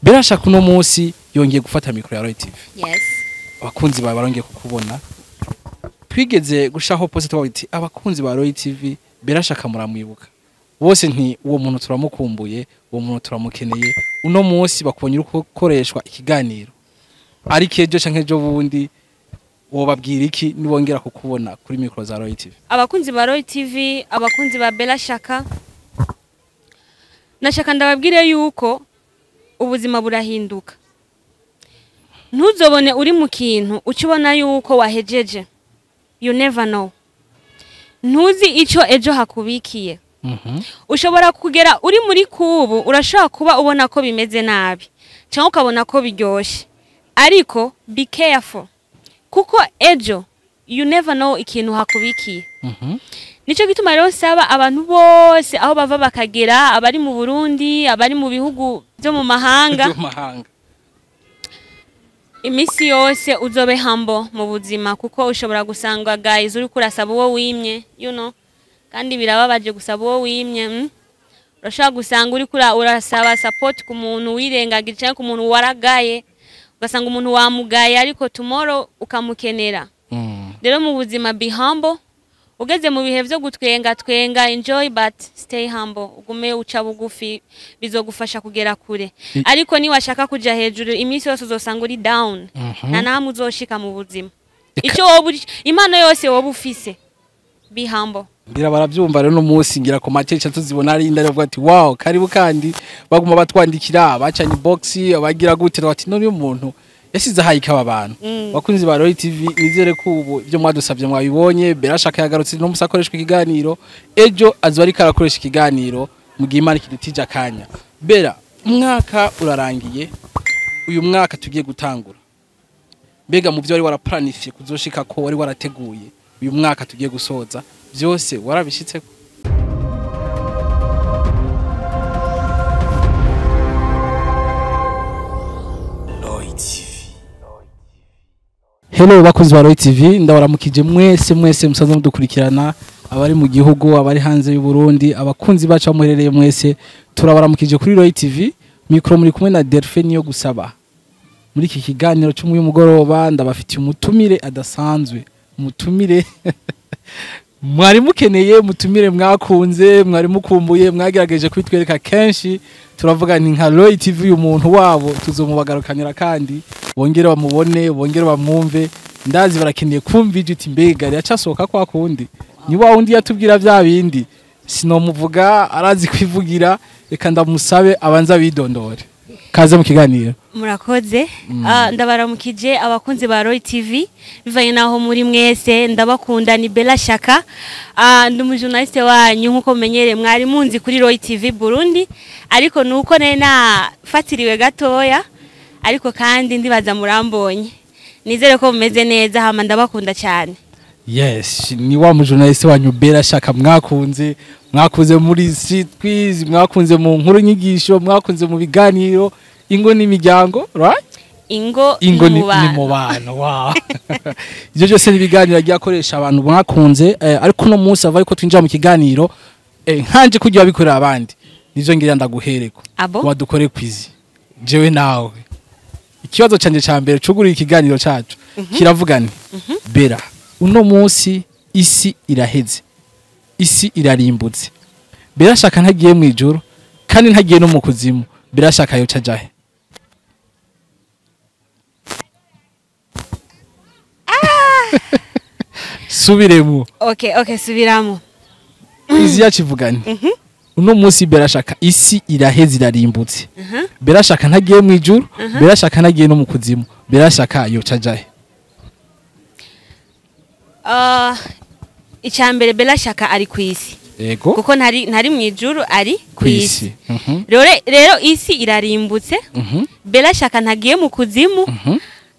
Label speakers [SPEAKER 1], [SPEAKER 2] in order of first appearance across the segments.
[SPEAKER 1] Berashaka uno munsi yongeye gufata mikro ya Roy TV.
[SPEAKER 2] Yes.
[SPEAKER 1] Abakunzi bawe barongeye kukubona. Twigeze gushaho post twabiti abakunzi ba Roy TV Berashaka muramwibuka. Bose nti uwo muntu turamukumbuye, uwo muntu turamukeneye. Uno munsi bakubonye ukoreshwa ikiganiro. Ari kejo canke ejo bundi wobabwira iki nibongera kukubona kuri mikro za Roy TV?
[SPEAKER 2] Abakunzi ba Roy TV, abakunzi ba Berashaka. Nashaka ndababwire yuko ubuzima burahinduka. Ntuzobone uri mu kintu ukibona yuko wahejeje. You never know. Ntuzi ico ejo hakubikiye. Ushobora kugera uri muri kubu urashaka kuba ubona ko bimeze nabi cyangwa ukabona ko biryoshe, ariko be careful kuko ejo you never know ikintu hakubikiye. Nico gituma rero saba abantu bose aho bava bakagera, abari mu Burundi, abari mu bihugu byo mu mahanga, imisi yose uzobe humble mu buzima kuko ushobora gusanga guys uri kurasaba uwo wimye, you know, kandi birababaje gusaba uwo wimye. Urashaka gusanga uri urasaba support ku muntu wirengagije cyangwa ku muntu waragaye, ugasanga umuntu wamugaye ariko tomorrow ukamukenera. Rero mu buzima be humble, ugeze mu bihe byo gutwenga enjoy but stay humble, ugume uca bugufi bizogufasha kugera kure. Ariko ni washaka kuja hejuru imisi yose uzosanga uri down, na namwe uzoshika mu buzima. Ico impano yose woba ufise, be humble.
[SPEAKER 1] Ngira baravyumva rero no munsi ngira ko match tuzibona ari indari bavuga ati wow karibu kandi baguma batwandikira bacanye box abagira gute bati none umuntu yasize hayika abantu bakunzi ba Roy TV nizere ko ubu ibyo mwadusavye mwabibonye. Berashaka yagarutse no musakoreshwa ikiganiro ejo azo ari karakoresha ikiganiro mu gihe Imana kidutije akanya. Bera umwaka urarangiye, uyu mwaka tugiye gutangura, mbega mu byo wari waraplanifye kuzoshika ko wari warateguye uyu mwaka tugiye gusoza byose warabishitse? Roy TV. Hello bakunzi ba Roy TV, ndabaramukije mwese musanzwe mudukurikirana, abari mu gihugu, abari hanze y'u Burundi, abakunzi bacu bamuherereye mwese turabaramukije kuri Roy TV. Mikro muri kumwe na Delphine yo gusaba. Muri iki kiganiro cy'umuye mugoroba ndabafitiye umutumire adasanzwe, umutumire mwari mukeneye, mutumire mwakunze, mwari mukumbuye, mwagerageje kwitwereka kenshi. Turavuga ni nka Roy TV uyu muntu wabo tuzomubagarukanira kandi bongere bamubone, bongere bamwumve. Ndazi barakeneye kumva ijiti mbega yacasohoka kwa kundi ni wa wundi yatubwira bya bindi sinomuvuga arazi kwivugira. Reka ndamusabe abanza bidondore. Kaze mu kiganiro.
[SPEAKER 2] Murakoze. Ndabaramukije abakunzi ba Roy TV, bivanye naho muri mwese ndabakunda. Ni Berashaka, ndi umujournaliste wanyu nkuko menyere mwari munzi kuri Roy TV Burundi, ariko nuko nafatiriwe gatoya, ariko kandi ndibaza murambonye. Nizere ko mumeze neza, hama ndabakunda cyane.
[SPEAKER 1] Yes, ni wa mujournaliste wanyu Berashaka mwakunze muri quiz, mwakunze mu nkuru nyigisho, mwakunze mu biganiro ingo n'imiryango, right?
[SPEAKER 2] Ingo
[SPEAKER 1] ni mubano. Wow. Ivyo byose ni biganiro agiye abantu mwakunze, ariko no munsi avaye ko twinjira mu kiganiro nkanje kujya bikorera abandi. Nizo ngira ndaguhereko. Wadukore quiz. Jewe nawe. Ikibazo canje ca mbere cugurira ikiganiro cacu kiravugana. Bera, uno munsi isi iraheze. Isi irarimbutse. Berashaka ntagiye mu ijuru kandi ntagiye no mu kuzimu. Berashaka yo cajahe. Subiremo.
[SPEAKER 2] Okay, subiramo.
[SPEAKER 1] Izi yakivugana. Uno munsi Berashaka isi iraheze irarimbutse. Berashaka ntagiye mu ijuru, Berashaka ntagiye no mu kuzimu. Berashaka yo cajahe.
[SPEAKER 2] Icyambere Berashaka ari kwisi.
[SPEAKER 1] Ego.
[SPEAKER 2] Kuko ntari mu ijuru ari kwisi. Rero isi irarimbutse. Berashaka ntagiye mu kuzimu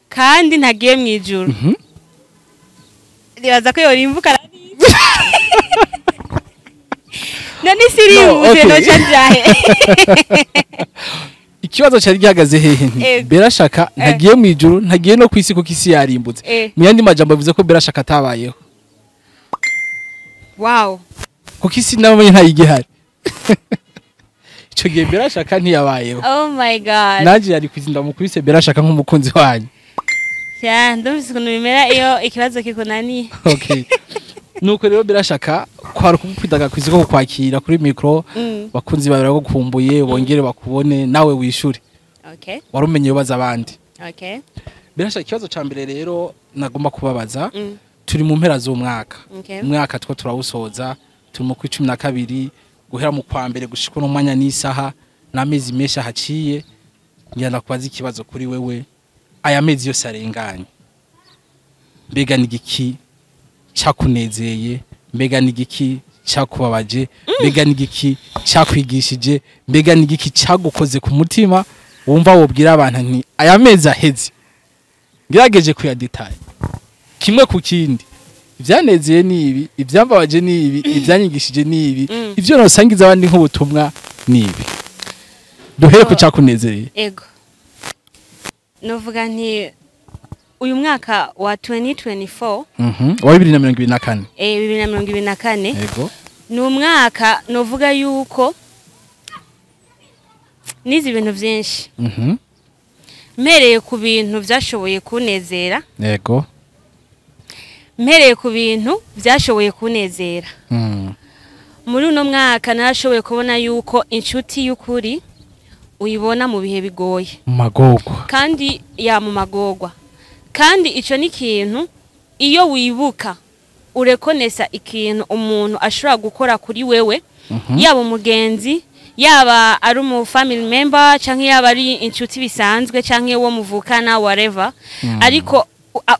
[SPEAKER 2] kandi ntagiye mu ijuru. Ndibaza ko yorimbuka. Nani sirimbutse no cajahe.
[SPEAKER 1] Ikibazo cyari gihagaze hehe? Berashaka ntagiye mu ijuru, ntagiye no kwisi kuko isi yarimbutse. Mu yandi majambo bivuze ko Berashaka atabayeho.
[SPEAKER 2] Wow.
[SPEAKER 1] Kuko isi nabamenye ntayigihari. ico gihe Berashaka ntiyabayeho
[SPEAKER 2] Oh my god.
[SPEAKER 1] naje yari kwizinda mukubise Berashaka nk'umukunzi wanyu.
[SPEAKER 2] Ya ndumvise ukuntu bimera iyo ikibazo kikunaniye.
[SPEAKER 1] Okay. Nuko rero Berashaka kwara kugukwidaga kwiziko kukwakira kuri micro bakunzi bawe baragukumbuye bongere bakubone nawe wishure.
[SPEAKER 2] Okay.
[SPEAKER 1] Warumenye baza abandi.
[SPEAKER 2] Okay.
[SPEAKER 1] Berashaka ikibazo ca mbere rero nagomba kubabaza turi mu mpera z'umwaka.
[SPEAKER 2] Okay.
[SPEAKER 1] Umwaka two turawusoza turi mu 12 guhera mu kwa mbere gushika no mwanya n'isaha n'amezi mesha haciye ngenda kubaza ikibazo kuri wewe aya mezi yose arenganye. Mbega nigiki cyakunezeye, mbega nigiki cyakubabaje, mbega nigiki cyakwigishije, mbega nigiki cyagukoze ku mutima wumva wobwira abantu nti aya mezi aheze ngirageje kuya detail kimwe ku kindi ivyanezeye nibi ivyambabaje nibi ivyanyigishije nibi ivyo nosangiza abandi nk'ubutumwa nibi duhere ku cyakunezeye.
[SPEAKER 2] Ego. Novuga nti uyu mwaka wa 2024
[SPEAKER 1] wa 2024
[SPEAKER 2] 2024
[SPEAKER 1] ego
[SPEAKER 2] ni umwaka novuga yuko nizi ibintu byinshi mpereye ku bintu byashoboye kunezera
[SPEAKER 1] ego
[SPEAKER 2] mpereye ku bintu byashoboye kunezera muri uno mwaka narashoboye kubona yuko inshuti y'ukuri uyibona mu bihe bigoye
[SPEAKER 1] magogwa
[SPEAKER 2] kandi ya mu magogwa kandi ico ni kintu iyo wibuka urekonesa ikintu umuntu ashobora gukora kuri wewe yaba umugenzi yaba ari mu family member canke yaba ari inshuti bisanzwe canke wo muvukana whatever ariko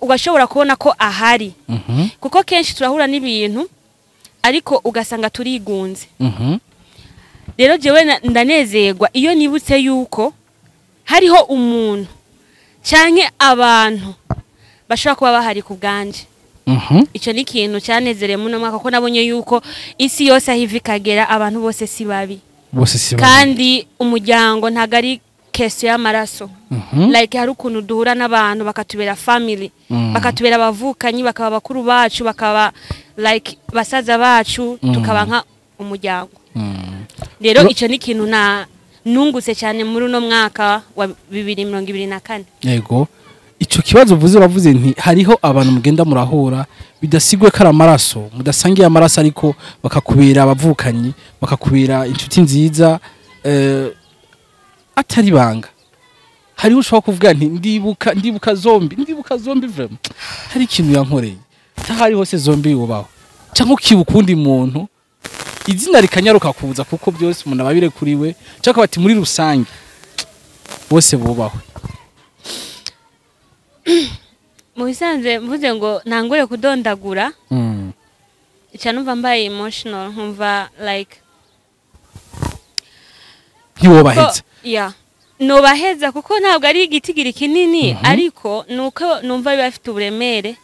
[SPEAKER 2] ugashobora kubona ko ahari kuko kenshi turahura n'ibintu ariko ugasanga turigunze rero jewe ndanezerwa iyo nibutse yuko hariho umuntu canke abantu bashobora kuba bahari ku bwanje ico ni ikintu cyanezereye muno mwaka ko nabonye yuko isi yose ahivi kagera abantu bose si babi kandi umuryango ntago ari keso y'amaraso like hari ukuntu duhura n'abantu bakatubera family bakatubera abavukanyi bakaba bakuru bacu bakaba like basaza bacu tukaba nka umuryango rero ico ni ikintu nungutse cyane muri uno mwaka wa 2024.
[SPEAKER 1] Yego ico kibazo uvuze bavuze nti hariho abantu mugenda murahura bidasigwe kara amaraso mudasangiye amaraso ariko bakakubera abavukanyi bakakubera inshuti nziza atari banga hariho ushobora kuvuga nti ndibuka zombi vraiment hari ikintu yankoreye tahari hose zombi yubaho cyangwa ukibuka undi muntu izina rikanyaruka kuza kuko byose umuntu ababire kuri we cyangwa bati muri rusange bose bubaho.
[SPEAKER 2] Mu bisanzwe mvuze ngo ntangure kudondagura numva mbaye emotional nkumva like
[SPEAKER 1] ntiwobaheza
[SPEAKER 2] nobaheza kuko ntabwo ari igitigiri kinini ariko nuko numva biba bifite uburemere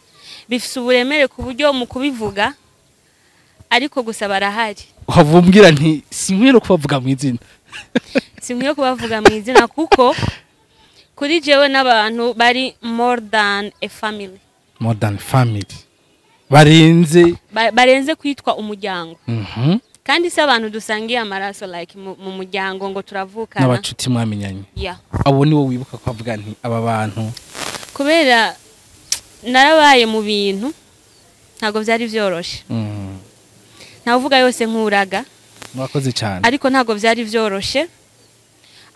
[SPEAKER 2] bifite uburemere ku buryo mu kubivuga ariko gusa barahari
[SPEAKER 1] uhavumbwira nti sinkwiye no kubavuga mu izina
[SPEAKER 2] sinkwiye kubavuga mu izina kuko kuri jewe n'abantu bari more than family barenze kwitwa umuryango kandi se abantu dusangiye amaraso like mu muryango ngo turavukana
[SPEAKER 1] n'abacuti mwamenyanye abo ni wo wibuka kwavuga nti aba bantu
[SPEAKER 2] kubera narabaye mu bintu ntago byari byoroshe navuga yose nkuraga
[SPEAKER 1] mwakoze cyane
[SPEAKER 2] ariko ntago byari byoroshe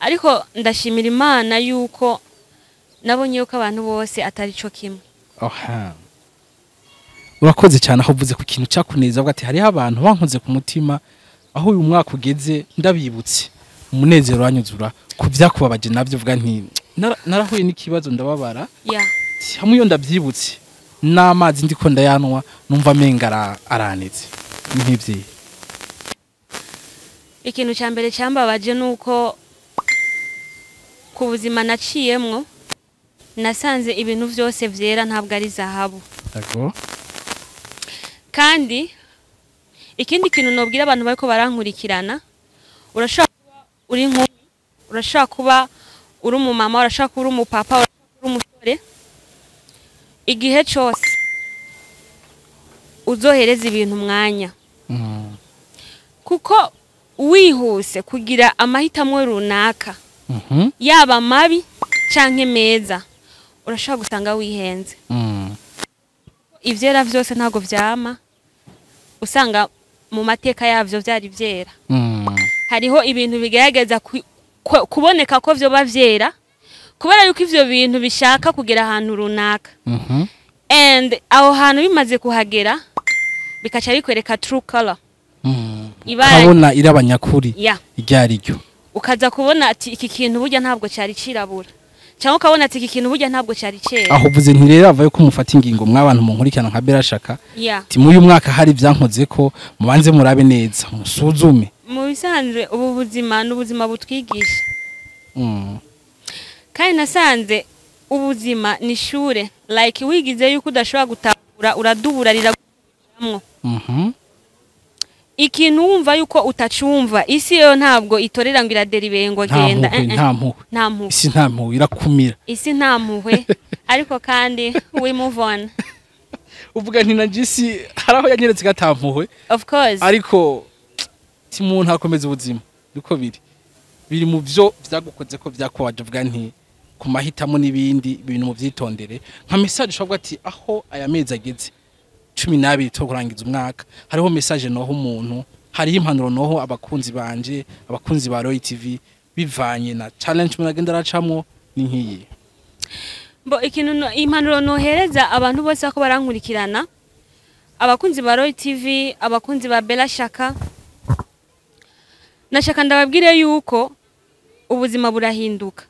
[SPEAKER 2] ariko ndashimira Imana yuko nabonye yuko abantu bose atari cyo kimwe.
[SPEAKER 1] Urakoze cyane aho uvuze ku kintu cyakuneza bwa ati hari abantu bankoze ku mutima aho uyu mwaka ugeze ndabibutse umunezero wanyuzura ku byakubabaje navyo vuga nti narahuye n'ikibazo ndababara hamwe yo ndabyibutse n'amazi ndiko ndayanwa numva menga aranitse nk'ivye.
[SPEAKER 2] Ikintu cya mbere cyambabaje nuko ku buzima naciyemwo nasanze ibintu byose vyera ntabwo ari zahabu. Kandi ikindi kintu nobwira abantu bariko barankurikirana urashaka kuba uri nkumi urashaka kuba uri umumama urashaka kuba uri umupapa urashaka kuba umusore igihe cyose uzohereza ibintu mwanya kuko wihuse kugira amahitamo runaka yaba mabi canke meza urashobora gusanga wihenze. Ivyera vyose ntago vyama usanga mu mateka yavyo vyari vyera. Hariho ibintu bigerageza kuboneka ko vyo bavyera kubera yuko ivyo bintu bishaka kugera ahantu runaka. And aho hantu bimaze kuhagera bikaca bikwereka true color.
[SPEAKER 1] Ukabona irabanyakuri iryari ryo.
[SPEAKER 2] Ukaza kubona ati iki kintu burya ntabwo cyari cirabura. Cyangwa ukabona ati iki kintu burya ntabwo cyari cera.
[SPEAKER 1] Aho uvuze nti rero avaye ko mufata ingingo mwabantu mu nkurikirana nka Berashaka. Ti mu uyu mwaka hari byankoze ko mubanze murabe neza musuzume. Mu
[SPEAKER 2] bisanzwe ubu buzima n'ubuzima butwigisha. Kandi nasanze ubuzima ni shure like wigize yuko udashobora gutahura uradubura riraguramwo. Ikintu wumva yuko utacumva isi yo ntabwo itorera ngo iraderibengo genda
[SPEAKER 1] nta mpuhwe isi nta mpuhwe irakumira
[SPEAKER 2] isi nta mpuhwe ariko kandi we move on.
[SPEAKER 1] Uvuga nti najisi haraho yanyeretse gatampuhwe
[SPEAKER 2] of course
[SPEAKER 1] ariko ti muntu akomeza ubuzima biko biri mu byo vyagukoze ko vyakwaje uvuga nti ku mahitamo n'ibindi ibintu mu vyitondere nka message ushobora ati aho aya mezi ageze 12 to kurangiza umwaka hariho message noho umuntu hari impanuro noho abakunzi banje abakunzi ba Roy TV bivanye na challenge munagenda racamwo ni nkiyi
[SPEAKER 2] bo ikintu impanuro nohereza abantu bose ko barankurikirana abakunzi ba Roy TV abakunzi ba Berashaka nashaka ndababwire yuko ubuzima burahinduka.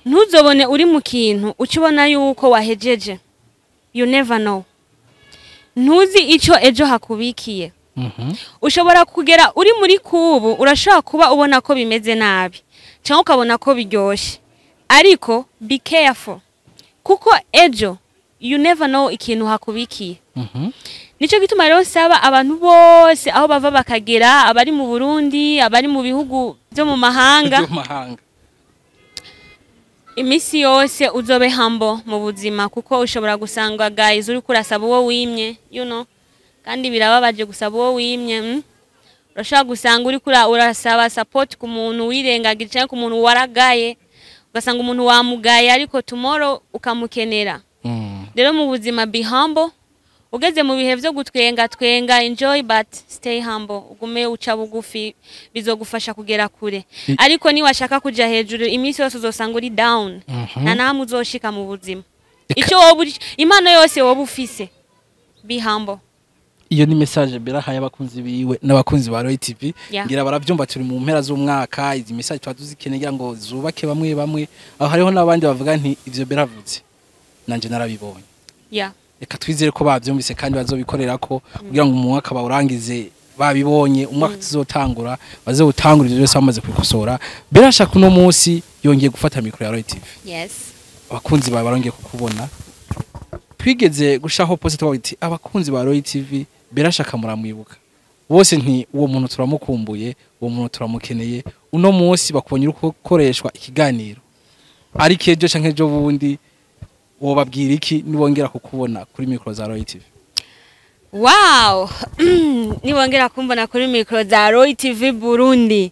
[SPEAKER 2] Ntuzobone uri mu kintu ukibona yuko wahejeje. You never know. Ntuzi ico ejo hakubikiye. Ushobora kugera uri muri kubu urashaka kuba ubona ko bimeze nabi cyangwa ukabona ko biryoshe ariko be careful kuko ejo you never know ikintu hakubikiye. Nico gituma rero saba abantu bose aho bava bakagera abari mu Burundi abari mu bihugu byo mu mahanga imisi yose uzobe humble mu buzima kuko ushobora gusanga guys uri kurasaba uwo wimye kandi birababaje gusaba uwo wimye. Urashaka gusanga uri urasaba support ku muntu wirengagije cyangwa ku muntu waragaye ugasanga umuntu wamugaye ariko tomorrow ukamukenera. Rero mu buzima be humble ugeze mu bihe byo gutwenga enjoy but stay humble ugume uca bugufi bizogufasha kugera kure ariko ni washaka kuja hejuru imisi yose uzosanga uri down na namwe uzoshika mu buzima ico impano yose wobu ufise be humble.
[SPEAKER 1] Iyo ni message Beraha y'abakunzi biwe n'abakunzi ba Roy TV ngira baravyumva turi mu mpera z'umwaka izi message twaduzikeneye ngo zubake bamwe aho hariho nabandi bavuga nti ivyo Beravuze nanje narabibonye reka twizere ko bavyumvise kandi bazobikorera ko kugira ngo umwaka bawurangize babibonye umwaka tuzotangura baze gutangura ivyo byose bamaze kwikosora. Berashaka uno munsi yongeye gufata mikro ya Roy TV. Abakunzi babarongeye kukubona twigeze gushaho post twabiti abakunzi ba Roy TV Berashaka muramwibuka bose nti uwo muntu turamukumbuye uwo muntu turamukeneye uno munsi bakubonye ukoreshwa ikiganiro ari kejo canke jo bundi wobabwira iki nibongera kukubona kuri micro za Roy TV?
[SPEAKER 2] Wow nibongera kumbona kuri micro za Roy TV Burundi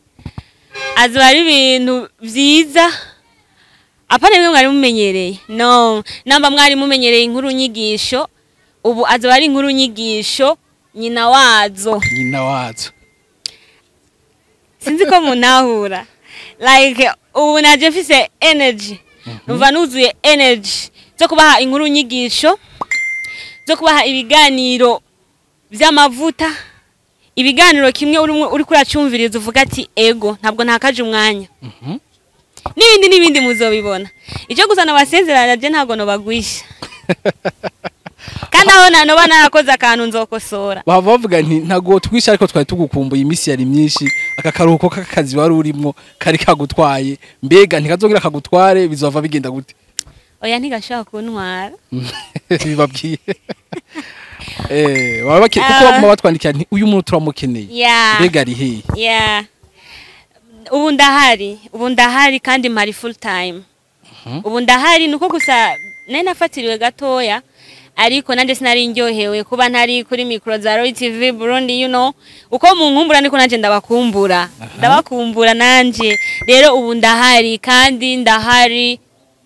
[SPEAKER 2] azwari ibintu vyiza apane mwe mwari mumenyereye namba mwari mumenyereye inkuru nyigisho ubu azwari inkuru nyigisho nyina wazo sinzi ko munahura like ubu naje mfise energy numva nuzuye energy zo kubaha inkuru nyigisho zo kubaha ibiganiro vy'amavuta ibiganiro kimwe uri kuracumviriza uvuga ati ego ntabwo ntakaje umwanya n'ibindi muzobibona icyo gusa nabasezerana je ntago no bagwisha kandi aho nanoba narakoze akantu nzokosora
[SPEAKER 1] bavuga nti ntago twisha ariko twari tugukumbuye imisi yari myinshi akakaruhuko kakazi wari urimo kari kagutwaye mbega ntikazongera kagutware bizova bigenda gute?
[SPEAKER 2] Oya ntigashaka kuntwara
[SPEAKER 1] bibabwiye wabake kuko batwandikira nti uyu muntu turamukeneye mbega ari he? Ubu ndahari kandi mari full time. Ubu ndahari nuko gusa nari nafatiriwe gatoya
[SPEAKER 2] ariko nanje sinari ndyohewe kuba ntari kuri micro za Roy TV Burundi, you know uko munkumbura niko nanje ndabakumbura ndabakumbura nanje. Rero ubu ndahari kandi ndahari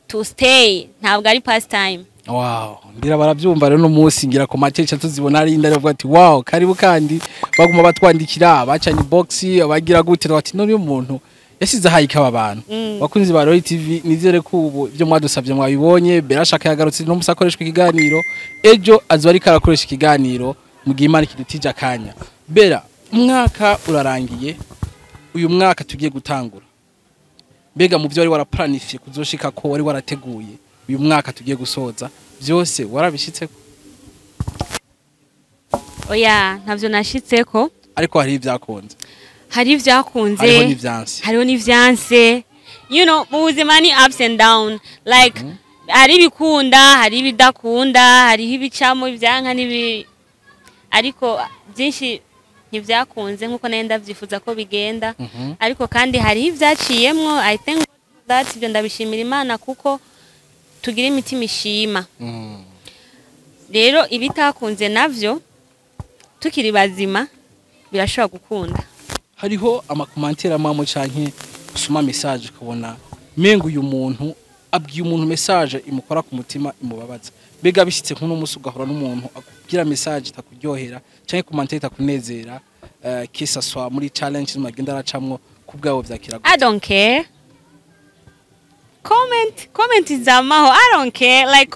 [SPEAKER 2] to stay, ntabwo ari past time.
[SPEAKER 1] Wow, ngira baravyumva rero no munsi ngira ko matecha tuzibona ari ndavuga ati wow, karibu kandi baguma batwandikira bacanye box abagira gute bati none umuntu yasize hayika abantu bakunzi ba Roy TV. Nizere ko ubu ibyo mwadusavye mwabibonye. Berashaka yagarutse no musakoreshwa ikiganiro ejo azo ari karakoresha ikiganiro mu gihe Imana kidutije akanya. Bera umwaka urarangiye, uyu mwaka tugiye gutangura, mbega mu byo wari waraplanifye kuzoshika ko wari warateguye uyu mwaka tugiye gusoza byose warabishitseko?
[SPEAKER 2] Oya, ntavyo nashitseko, ariko
[SPEAKER 1] hari ibyakunze,
[SPEAKER 2] hari ibyakunze, hariho n'ivyanse. You know, mu buzima ni ups and down, like hari bikunda, hari bidakunda, hari ibicamo ibyanka nibi, ariko byinshi ntibyakunze nkuko nenda byifuza ko bigenda. Ariko kandi hari ivyaciyemwo, I think that ibyo ndabishimira Imana kuko tugira imitima ishima. Rero ibitakunze navyo tukiri bazima birashobora gukunda.
[SPEAKER 1] Hariho amakomantere amamo canke usoma message ukabona mengo uyu muntu abwiye umuntu message imukora ku mutima imubabaza. Bega bishitse nko n'umunsi ugahora n'umuntu akubwira message itakuryohera canke commentaire itakunezera, kisa swa muri challenge magenda aracamwo kubgawo vyakira gute?
[SPEAKER 2] I don't care. Comment izamaho, I don't care. Like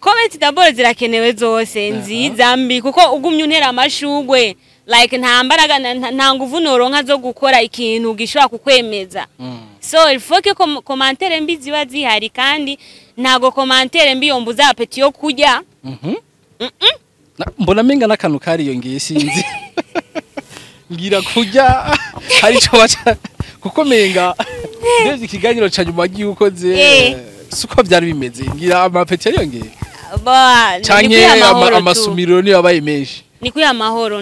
[SPEAKER 2] comment daboro zirakenewe zose nziza mbi kuko ugumye untera amashugwe, like nta mbaraga nta nguvu noronka zo gukora ikintu gishobora kukwemeza. So ifoke commentaire mbi ziba zihari kandi ntago commentaire mbi yombuza apeti yo kurya.
[SPEAKER 1] Mbona menga nakanu kari yongeye sinzi. Ngira kurya hari cyo baca kuko menga ndezi kiganiro ca nyuma y'ukoze suko byari bimeze. Ngira amapeti yongeye
[SPEAKER 2] canke
[SPEAKER 1] amasumiro ni yabaye menshi.
[SPEAKER 2] Ni kuya mahoro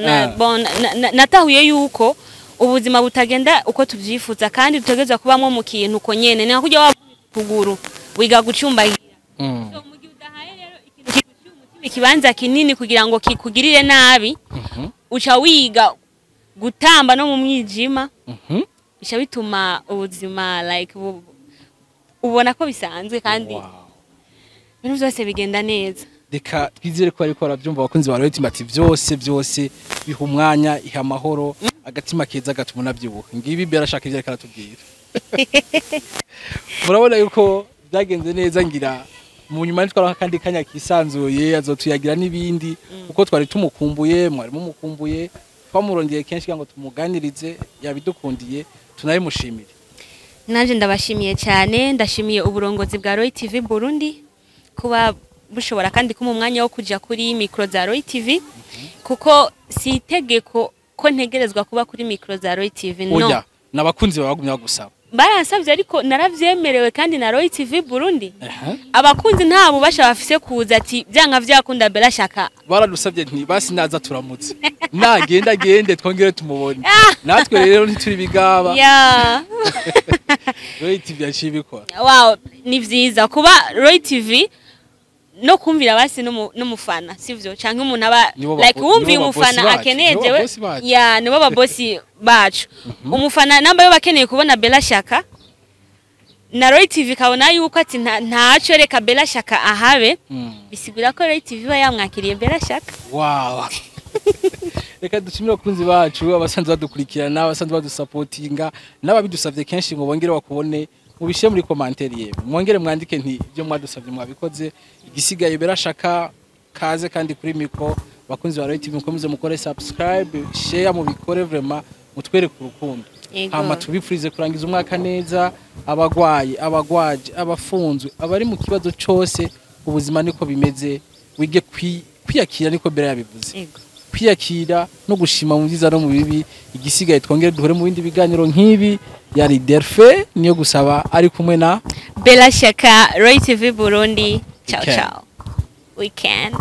[SPEAKER 2] natahuye yuko ubuzima butagenda uko tuvyifuza kandi dutegezwa kubamwe mu kintu uko nyene ni nakujya wabuguru wiga gucumbagira. So mu gihe udahaye rero ikintu cy'umutima ikibanza kinini kugira ngo kikugirire nabi, uca wiga gutamba no mu mwijima, isha bituma ubuzima like ubona ko bisanzwe kandi ibintu byose bigenda neza.
[SPEAKER 1] Reka twizere ko ariko aravyumva abakunzi ba Roy TV ati byose biha umwanya iha amahoro agatima keza gatumuna byibuha. Ngibi berashaka ivyo ariko aratubwira. Murabona yuko byagenze neza, ngira mu nyuma nitwara kandi kanya kisanzuye azotuyagira nibindi uko twari tumukumbuye, mwari mumukumbuye, twamurondeye kenshi ngo tumuganirize, yabidukundiye tunayimushimire.
[SPEAKER 2] Nanje ndabashimiye cyane, ndashimiye uburongozi bwa Roy TV Burundi kuba bushobora kandi kuma umwanya wo kuja kuri micro za Roy TV kuko si itegeko ko ntegerezwa kuba kuri micro za Roy TV. No,
[SPEAKER 1] oya nabakunzi babagumya gusaba
[SPEAKER 2] barasabye ariko naravyemerewe kandi na Roy TV Burundi abakunzi nta bubasha bafise kuza ati byanka vyakunda Berashaka
[SPEAKER 1] baradusabye nti basi naza turamutse nagenda gende twongere tumubone natwe rero ntituri bigaba. Roy TV yashibikora. Wow,
[SPEAKER 2] ni vyiza kuba Roy TV no kumvira basi n'umufana sivyo canke umuntu aba like wumviye umufana akenejewe nibo babosi bacu. Umufana namba yo bakeneye kubona Berashaka na Roy TV kabona yuko ati ntaco reka Berashaka ahabe, bisigura ko Roy TV bayamwakiriye Berashaka.
[SPEAKER 1] Wow. Reka dushimire abakunzi bacu abasanzwe badukurikirana, abasanzwe badusupportinga n'ababidusavye kenshi ngo bongere bakubone mubishe muri commentaire yewe mwongere mwandike nti ibyo mwadusavye mwabikoze. Igisigaye Berashaka kaze kandi kuri micro. Bakunzi ba Roy TV mukomeze mukore subscribe, share mu bikore vraiment mutwereke urukundo. Hama tubifurize kurangiza umwaka neza, abagwayi, abagwaje, abafunzwe, abari mu kibazo cyose. Ubuzima niko bimeze, wige kwiyakira niko Bera yabivuze. Kwiyakira no gushima mu byiza no mu bibi. Igisigaye twongere duhore mu bindi biganiro nk'ibi. Yari Delphin niyo gusaba ari kumwe na
[SPEAKER 2] Berashaka. Roy TV Burundi. Ciao ciao. We can.